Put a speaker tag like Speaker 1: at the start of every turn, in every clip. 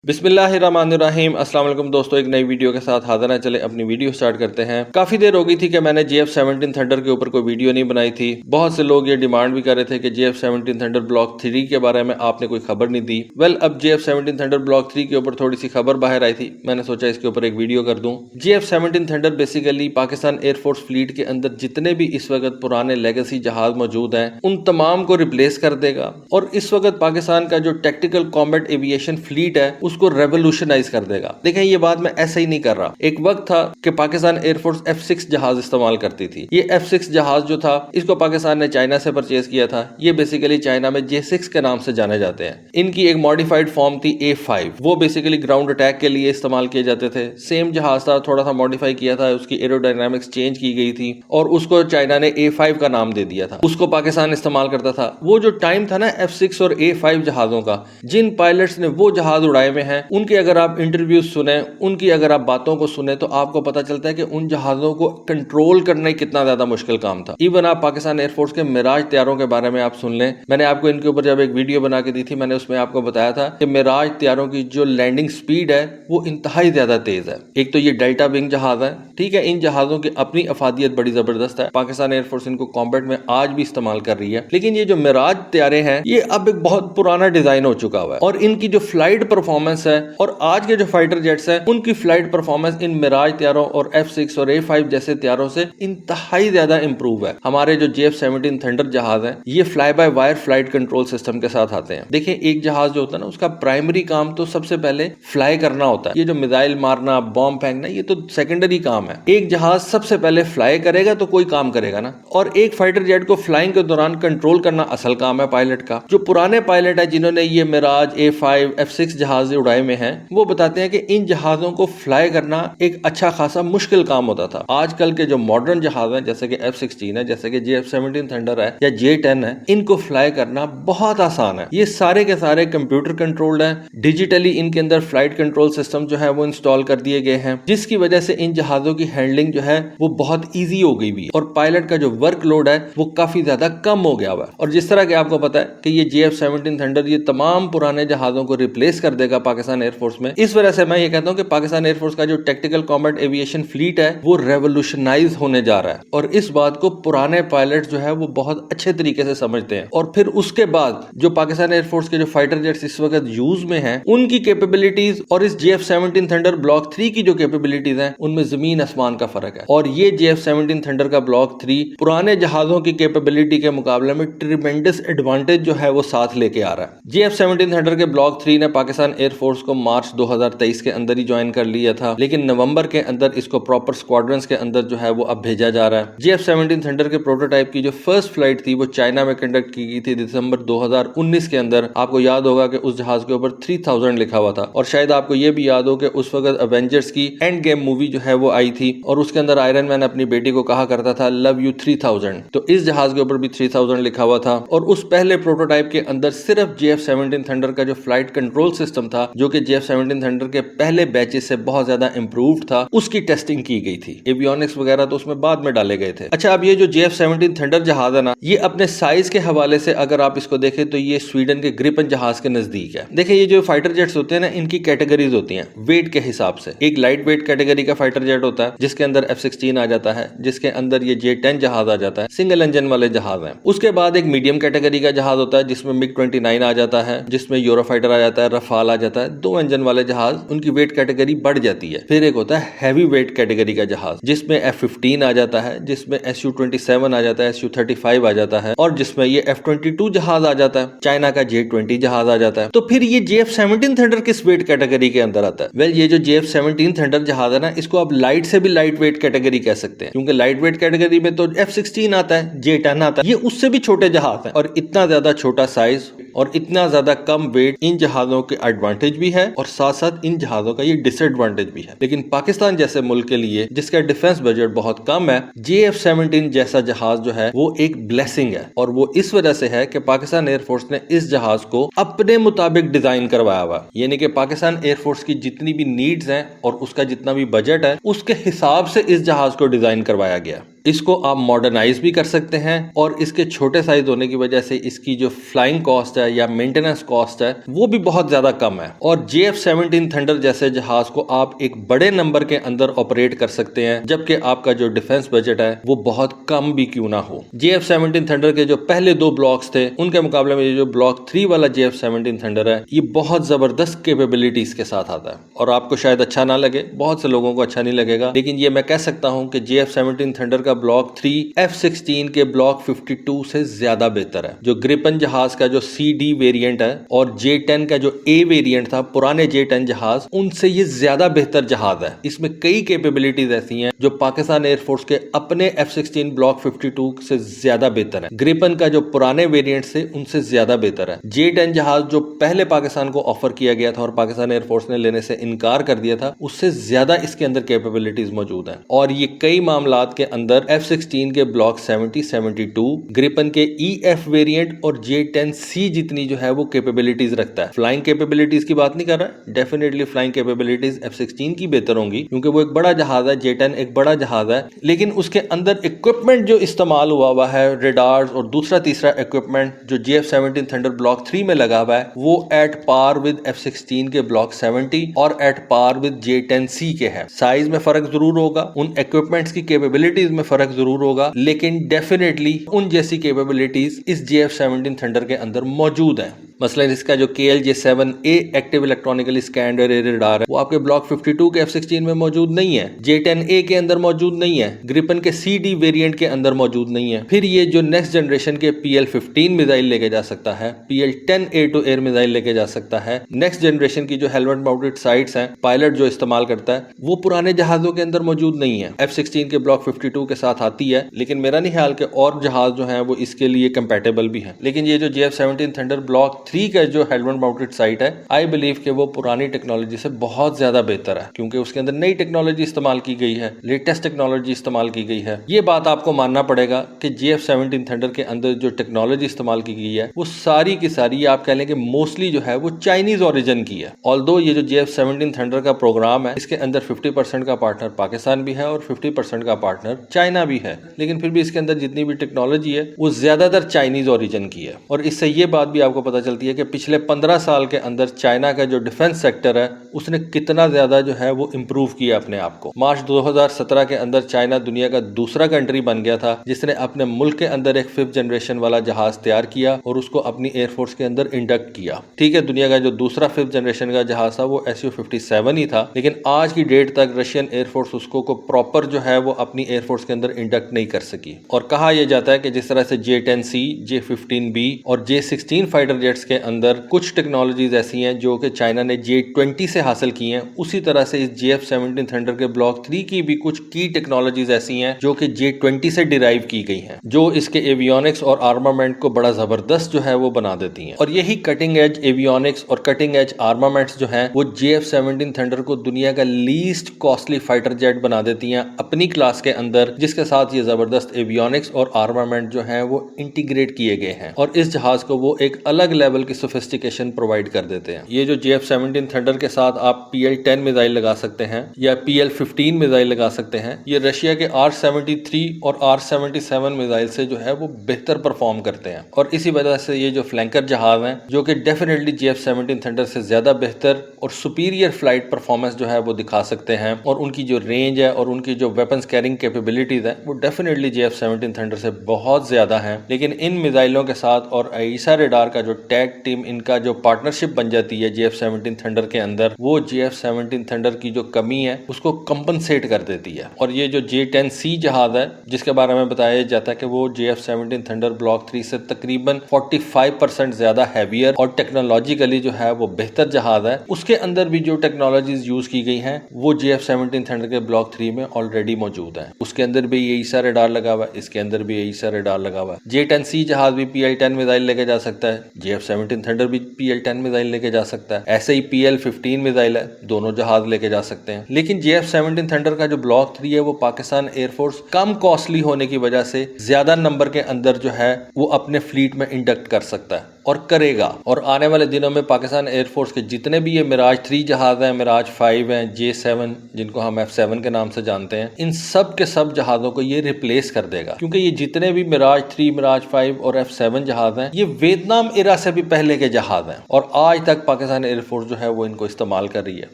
Speaker 1: बिस्मिल्लाहिर्रहमानिर्रहीम अस्सलाम वालेकुम दोस्तों, एक नई वीडियो के साथ हाजिर हैं। चले अपनी वीडियो स्टार्ट करते हैं। काफी देर हो गई थी कि मैंने GF-17 थंडर के ऊपर कोई वीडियो नहीं बनाई थी। बहुत से लोग ये डिमांड भी कर रहे थे कि GF-17 थंडर ब्लॉक 3 के बारे में आपने कोई खबर नहीं दी। अब GF-17 थंडर ब्लॉक 3 के ऊपर थोड़ी सी खबर बाहर आई थी, मैंने सोचा इसके ऊपर एक वीडियो कर दूं। GF-17 thunder basically Pakistan air force fleet के अंदर जितने भी इस वक्त पुराने लेगेसी जहाज मौजूद हैं उन तमाम को रिप्लेस कर देगा और इस वक्त पाकिस्तान का जो टैक्टिकल कॉम्बैट एविएशन फ्लीट है उसको रेवोल्यूशनाइज कर देगा। देखें, ये बात मैं ऐसे ही नहीं कर रहा। एक वक्त था कि पाकिस्तान एयरफोर्स F6 जहाज इस्तेमाल करती थी। ये F6 जहाज जो था इसको पाकिस्तान ने चाइना से परचेज किया था। ये बेसिकली चाइना में J6 के नाम से जाने जाते हैं। इनकी एक मॉडिफाइड फॉर्म थी A5, वो बेसिकली ग्राउंड अटैक के लिए इस्तेमाल किए जाते थे। सेम जहाज था, थोड़ा सा मॉडिफाई किया था, उसकी एरोडायनामिक्स चेंज की गई थी और उसको चाइना ने A5 का नाम दे दिया था। उसको पाकिस्तान इस्तेमाल करता था। वो जो टाइम था ना F6 और A5 जहाजों का, जिन पायलट्स ने वो जहाज उड़ाए में हैं उनके अगर आप इंटरव्यूज सुने, उनकी अगर आप बातों को सुने तो आपको पता चलता है कि उन जहाजों को कंट्रोल करना ही कितना ज्यादा मुश्किल काम था। इवन आप पाकिस्तान एयरफोर्स के मिराज तैयारों के बारे में आप सुन लें, मैंने आपको इनके ऊपर जब एक वीडियो बना के दी थी, मैंने उसमें आपको बताया था कि मिराज तैयारों की जो लैंडिंग स्पीड है वो इंतहाई ज्यादा तेज है। एक तो ये डेल्टा विंग जहाज है, ठीक है, इन जहाजों की अपनी अफादियत बड़ी जबरदस्त है। पाकिस्तान एयरफोर्स इनको कॉम्बैट में आज भी इस्तेमाल कर रही है। लेकिन ये जो मिराज तैयारे हैं ये अब एक बहुत पुराना डिजाइन हो चुका हुआ है और इनकी जो फ्लाइट परफॉर्मेंस है और आज के जो फाइटर जेट्स हैं उनकी फ्लाइट परफॉर्मेंस इन मिराज तैयारों और F6 और A5 जैसे तैयारों से इंतहाई ज्यादा इंप्रूव है। हमारे जो GF-17 थंडर जहाज है ये fly by wire flight control system के साथ आते हैं। देखिए, एक जहाज जो होता है ना उसका प्राइमरी काम तो सबसे पहले फ्लाई करना होता है। ये जो मिसाइल मारना, बॉम्ब फेंकना, ये तो सेकेंडरी काम है। एक जहाज सबसे पहले फ्लाई करेगा तो कोई काम करेगा ना, और एक फाइटर जेट को फ्लाइंग के दौरान कंट्रोल करना असल काम है पायलट का। जो पुराने पायलट है जिन्होंने ये मिराज, A5, F6 जहाज उड़ाए में हैं, वो बताते हैं कि इन जहाजों को फ्लाई करना एक अच्छा खासा मुश्किल काम होता था। आजकल के जो मॉडर्न जहाज हैं जैसे कि F-16 है, जैसे कि GF-17 थंडर है या J10 है, इनको फ्लाई करना बहुत आसान है। ये सारे के सारे कंप्यूटर कंट्रोल्ड हैं। डिजिटली इनके अंदर फ्लाइट कंट्रोल सिस्टम जो है वो इंस्टॉल कर दिए गए हैं, जिसकी वजह से इन जहाजों की हैंडलिंग जो है वो बहुत ईजी हो गई भी और पायलट का जो वर्कलोड है वो काफी ज्यादा कम हो गया हुआ है। और जिस तरह के आपको पता है कि ये GF-17 थंडर ये तमाम पुराने जहाजों को रिप्लेस कर देगा पाकिस्तान एयरफोर्स में। इस वजह से मैं ये कहता हूँ कि पाकिस्तान एयरफोर्स का जो टैक्टिकल कॉम्बैट एविएशन फ्लीट है वो रेवोल्यूशनाइज होने जा रहा है और इस बात को पुराने पायलट जो है वो बहुत अच्छे तरीके से समझते हैं। और फिर उसके बाद जो पाकिस्तान एयरफोर्स के जो फाइटर जेट्स इस वक्त यूज में हैं उनकी कैपेबिलिटीज और इस GF-17 थंडर ब्लॉक 3 की जो कैपेबिलिटीज हैं उनमें जमीन आसमान का फर्क है। और ये GF-17 थंडर का ब्लॉक 3 पुराने जहाजों की कैपेबिलिटी के मुकाबले में ट्रिमेंडस एडवांटेज जो है वो साथ लेके आ रहा है। GF-17 थंडर के ब्लॉक 3 ने पाकिस्तान एयरफोर्स को मार्च 2023 के अंदर ही ज्वाइन कर लिया था, लेकिन नवंबर के अंदर इसको प्रॉपर स्क्वाड्रंस के अंदर जो है वो अब भेजा जा रहा है। GF-17 थंडर के प्रोटोटाइप की जो फर्स्ट फ्लाइट थी वो चाइना में कंडक्ट की गई थी दिसंबर 2019 के अंदर। आपको याद होगा कि उस जहाज के ऊपर 3000 लिखा हुआ था और शायद आपको ये भी याद हो कि उस वक्त अवेंजर्स की एंड गेम मूवी जो है वो आई थी और उसके अंदर आयरन मैन अपनी बेटी को कहा करता था लव यू 3000, तो इस जहाज के ऊपर भी 3000 लिखा हुआ था। और उस पहले प्रोटोटाइप के अंदर सिर्फ GF-17 थंडर का जो फ्लाइट कंट्रोल सिस्टम था, जो कि GF-17 थंडर के पहले बैचेस से बहुत ज्यादा इंप्रूव्ड था, उसकी टेस्टिंग की गई थी। एवियोनिक्स वगैरह तो उसमें बाद में डाले गए थे। अच्छा, अब ये जो GF-17 थंडर जहाज है ना, ये अपने साइज के हवाले से अगर आप इसको देखें तो ये स्वीडन के ग्रिपन जहाज के नजदीक है। देखिए, ये जो फाइटर जेट्स होते हैं ना, इनकी कैटेगरीज होती हैं वेट के हिसाब से। एक लाइट वेट कैटेगरी का फाइटर जेट होता है जिसके अंदर F-16 आ जाता है, जिसके अंदर ये J10 जहाज आ जाता है, सिंगल इंजन वाले जहाज हैं। उसके बाद एक मीडियम कैटेगरी का जहाज होता है जिसमें MiG-29 आ जाता है, जिसमें यूरोफाइटर आ जाता है, रफाल आ जाता है, 2 इंजन वाले जहाज, उनकी वेट कैटेगरी बढ़ जाती है। फिर एक होता है हैवी वेट कैटेगरी का जहाज जिसमें F-15 आ जाता है, जिसमें Su-27 आ जाता है, Su-35 आ जाता है और जिसमें ये F-22 जहाज आ जाता है, चाइना का J-20 जहाज आ जाता है। तो फिर ये GF-17 थंडर किस वेट कैटेगरी के अंदर आता है? ये जो GF-17 थंडर जहाज है ना, इसको आप लाइट से भी लाइट वेट कैटेगरी कह सकते हैं, क्योंकि लाइट वेट कैटेगरी में तो F-16 आता है, J-10 आता है, ये उससे भी छोटे जहाज हैं। और इतना ज्यादा छोटा साइज और इतना ज्यादा कम वेट इन जहाजों के एडवांटेज भी है और साथ साथ इन जहाजों का ये डिसएडवांटेज भी है। लेकिन पाकिस्तान जैसे मुल्क के लिए जिसका डिफेंस बजट बहुत कम है, GF-17 जैसा जहाज जो है वो एक ब्लेसिंग है। और वो इस वजह से है कि पाकिस्तान एयरफोर्स ने इस जहाज को अपने मुताबिक डिजाइन करवाया हुआ, यानी कि पाकिस्तान एयरफोर्स की जितनी भी नीड्स हैं और उसका जितना भी बजट है उसके हिसाब से इस जहाज को डिजाइन करवाया गया। इसको आप मॉडर्नाइज भी कर सकते हैं और इसके छोटे साइज होने की वजह से इसकी जो फ्लाइंग कॉस्ट है या मेंटेनेंस कॉस्ट है वो भी बहुत ज्यादा कम है। और JF-17 थंडर जैसे जहाज को आप एक बड़े नंबर के अंदर ऑपरेट कर सकते हैं, जबकि आपका जो डिफेंस बजट है वो बहुत कम भी क्यों ना हो। JF-17 थंडर के जो पहले 2 ब्लॉक्स थे उनके मुकाबले में ये जो ब्लॉक 3 वाला JF-17 थंडर है ये बहुत जबरदस्त कैपेबिलिटीज के साथ आता है। और आपको शायद अच्छा ना लगे, बहुत से लोगों को अच्छा नहीं लगेगा, लेकिन ये मैं कह सकता हूं कि JF-17 थंडर का ब्लॉक 3 F-16 के ब्लॉक 52 से ज्यादा बेहतर है। जो ग्रिपन जहाज का जो CD वेरिएंट है और J-10 का जो A वेरिएंट था, पुराने J-10 जहाज, उनसे ये ज्यादा बेहतर जहाज है। इसमें कई कैपेबिलिटीज ऐसी हैं जो पाकिस्तान एयरफोर्स के अपने F-16 ब्लॉक 52 से ज्यादा बेहतर है। ग्रिपन का जो पुराने वेरिएंट से उनसे ज्यादा बेहतर है। J-10 जहाज जो पहले पाकिस्तान को ऑफर किया गया था और पाकिस्तान एयरफोर्स ने लेने से इनकार कर दिया था, उससे ज्यादा इसके अंदर कैपेबिलिटीज मौजूद हैं। और ये कई मामलात के अंदर F-16 के ब्लॉक 70, 72, ग्रिपन के EF वेरिएंट और J-10C जितनी जो है वो कैपेबिलिटीज रखता है। फ्लाइंग कैपेबिलिटीज की बात नहीं कर रहा, डेफिनेटली फ्लाइंग कैपेबिलिटीज F-16 की बेहतर होंगी क्योंकि वो एक बड़ा जहाज है, J-10 एक बड़ा जहाज है, लेकिन उसके अंदर इक्विपमेंट जो इस्तेमाल हुआ है, रेडार्स और दूसरा तीसरा इक्विपमेंट जो JF-17 थंडर ब्लॉक 3 में लगा हुआ है, वो एट पार विद F-16 के ब्लॉक 70 और एट पार विद J-10C के है। साइज में फर्क जरूर होगा, उन इक्विपमेंट्स की कैपेबिलिटीज में फर्क जरूर होगा, लेकिन डेफिनेटली उन जैसी कैपेबिलिटीज इस JF-17 थंडर के अंदर मौजूद है। मसलन इसका जो KLJ-7A active electronically scanned radar है वो आपके ब्लॉक 52 के F-16 में मौजूद नहीं है, J-10A के अंदर मौजूद नहीं है, ग्रिपन के CD वेरिएंट के अंदर मौजूद नहीं है। फिर ये जो नेक्स्ट जनरेशन के PL-15 मिसाइल लेके जा सकता है, PL-10A टू एयर मिसाइल लेके जा सकता है, नेक्स्ट जनरेशन की जो हेलमेट माउंटेड साइट्स हैं पायलट जो इस्तेमाल करता है, वो पुराने जहाजों के अंदर मौजूद नहीं है। F-16 के ब्लॉक 52 के साथ आती है, लेकिन मेरा नहीं ख्याल कि और जहाज जो है वो इसके लिए कंपेटेबल भी है। लेकिन ये जो JF-17 थंडर ब्लॉक 3 का जो हेलमेट माउंटेड साइट है, आई बिलीव कि वो पुरानी टेक्नोलॉजी से बहुत ज्यादा बेहतर है क्योंकि उसके अंदर नई टेक्नोलॉजी इस्तेमाल की गई है, लेटेस्ट टेक्नोलॉजी इस्तेमाल की गई है। ये बात आपको मानना पड़ेगा कि JF-17 थंडर के अंदर जो टेक्नोलॉजी इस्तेमाल की गई है वो सारी की सारी आप कह लें कि मोस्टली जो है वो चाइनीज ओरिजिन की है। ऑल्दो ये जो JF-17 थंडर का प्रोग्राम है इसके अंदर 50% का पार्टनर पाकिस्तान भी है और 50% का पार्टनर चाइना भी है, लेकिन फिर भी इसके अंदर जितनी भी टेक्नोलॉजी है वो ज्यादातर चाइनीज ओरिजिन की है। और इससे ये बात भी आपको पता चलती है कि पिछले 15 साल के अंदर चाइना का जो डिफेंस सेक्टर है उसने कितना ज्यादा जो है वो इंप्रूव किया अपने आप को। मार्च 2017 के अंदर चाइना दुनिया का दूसरा कंट्री बन गया था जिसने अपने मुल्क के अंदर एक 5th जनरेशन वाला जहाज तैयार किया और उसको अपनी एयरफोर्स के अंदर इंडक्ट किया। ठीक है, दुनिया का जो दूसरा 5th जनरेशन का जहाज था वो SU-57 ही था, लेकिन आज की डेट तक रशियन एयरफोर्स उसको को प्रॉपर जो है वो अपनी एयरफोर्स के अंदर इंडक्ट नहीं कर सकी। और कहा यह जाता है कि जिस तरह से J-10C, J-15B और J-16 फाइटर जेट्स के अंदर कुछ टेक्नोलॉजीज ऐसी हैं जो कि चाइना ने J-20 से हासिल की हैं, उसी तरह से इस JF-17 थंडर के ब्लॉक 3 की भी कुछ की टेक्नोलॉजीज ऐसी हैं जो कि J-20 से डिराइव की गई हैं, जो इसके एवियोनिक्स और आर्मामेंट को बड़ा जबरदस्त जो है वो बना देती हैं। और यही कटिंग एज एवियोनिक्स और कटिंग एज आर्मामेंट्स जो हैं वो JF-17 थंडर को दुनिया का लीस्ट कॉस्टली फाइटर जेट बना देती हैं अपनी क्लास के अंदर, जिसके साथ ये जबरदस्त एवियोनिक्स और आर्मामेंट जो है वो इंटीग्रेट किए गए हैं और इस जहाज को वो एक अलग लेवल की सोफिस्टिकेशन प्रोवाइड कर देते हैं। ये जो JF-17 थंडर के साथ आप PL-10 मिसाइल लगा सकते हैं या PL-15 मिसाइल लगा सकते हैं, ये रशिया के R-73 और R-77 मिसाइल से जो है वो बेहतर परफॉर्म करते हैं। और इसी वजह से ये जो फ्लैंकर जहाज हैं जो कि डेफिनेटली JF-17 थंडर से ज्यादा बेहतर और सुपीरियर फ्लाइट परफॉर्मेंस जो है वो दिखा सकते हैं और उनकी जो रेंज है और उनकी जो वेपन्स कैरिंग कैपेबिलिटीज है वो डेफिनेटली JF-17 थंडर से बहुत ज्यादा है। लेकिन इन मिसाइलों के साथ और AESA रेडार का जो टैग टीम इनका जो पार्टनरशिप बन जाती है JF-17 थंडर के अंदर, वो JF-17 थंडर की जो कमी है उसको कंपनसेट कर देती है। और ये जो J-10C जहाज है जिसके बारे में बताया जाता है कि वो JF-17 थंडर ब्लॉक 3 से तकरीबन 45% ज्यादा हैवियर और टेक्नोलॉजिकली जो है वो बेहतर जहाज है, उसके अंदर भी जो टेक्नोलॉजीज यूज की गई हैं वो JF-17 थंडर के ब्लॉक 3 में ऑलरेडी मौजूद है। उसके अंदर भी AESA रेडार लगा हुआ है, इसके अंदर भी AESA रेडार लगा हुआ है। J-10C जहाज भी PL-10 मिसाइल लेके जा सकता है, JF-17 थंडर भी PL-10 मिसाइल लेके जा सकता है, ऐसे ही PL-15 मिसाइल है, दोनों जहाज लेके जा सकते हैं। लेकिन JF-17 थंडर का जो ब्लॉक 3 है वो पाकिस्तान एयरफोर्स कम कॉस्टली होने की वजह से ज्यादा नंबर के अंदर जो है वो अपने फ्लीट में इंडक्ट कर सकता है और करेगा। और आने वाले दिनों में पाकिस्तान एयरफोर्स के जितने भी ये मिराज 3 जहाज हैं, मिराज 5 हैं, J7 जिनको हम F7 के नाम से जानते हैं, इन सब के सब जहाजों को ये रिप्लेस कर देगा। क्योंकि ये जितने भी मिराज 3, मिराज 5 और F7 जहाज हैं, ये वियतनाम इरा से भी पहले के जहाज हैं और आज तक पाकिस्तान एयरफोर्स जो है वो इनको इस्तेमाल कर रही है।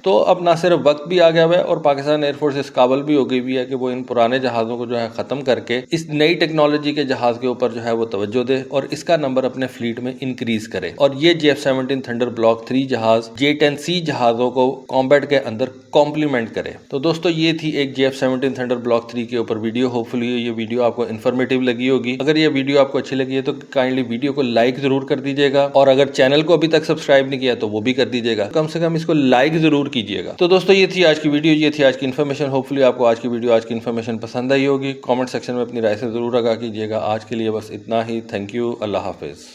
Speaker 1: तो अब ना सिर्फ वक्त भी आ गया है और पाकिस्तान एयरफोर्स इस काबिल भी हो गई भी है कि वो इन पुराने जहाजों को जो है खत्म करके इस नई टेक्नोलॉजी के जहाज के ऊपर जो है वो तवज्जो दे और इसका नंबर अपने फ्लीट में इंक्रीज करे और ये JF-17 थंडर ब्लॉक 3 जहाज J-10C जहाजों को कॉम्बैट के अंदर कॉम्प्लीमेंट करे। तो दोस्तों ये थी एक JF-17 थंडर ब्लॉक 3 के ऊपर वीडियो। होपफुली ये वीडियो आपको इन्फॉर्मेटिव लगी होगी। अगर ये वीडियो आपको अच्छी लगी है तो काइंडली वीडियो को लाइक जरूर कर दीजिएगा और अगर चैनल को अभी तक सब्सक्राइब नहीं किया तो वो भी कर दीजिएगा। कम से कम इसको लाइक जरूर कीजिएगा। तो दोस्तों ये थी आज की वीडियो, ये थी आज की इन्फॉर्मेशन। होपफुली आपको आज की वीडियो, आज की इन्फॉर्मेशन पसंद आई होगी। कमेंट सेक्शन में अपनी राय से जरूर आगाह कीजिएगा। आज के लिए बस इतना ही। Thank you. Allah Hafiz.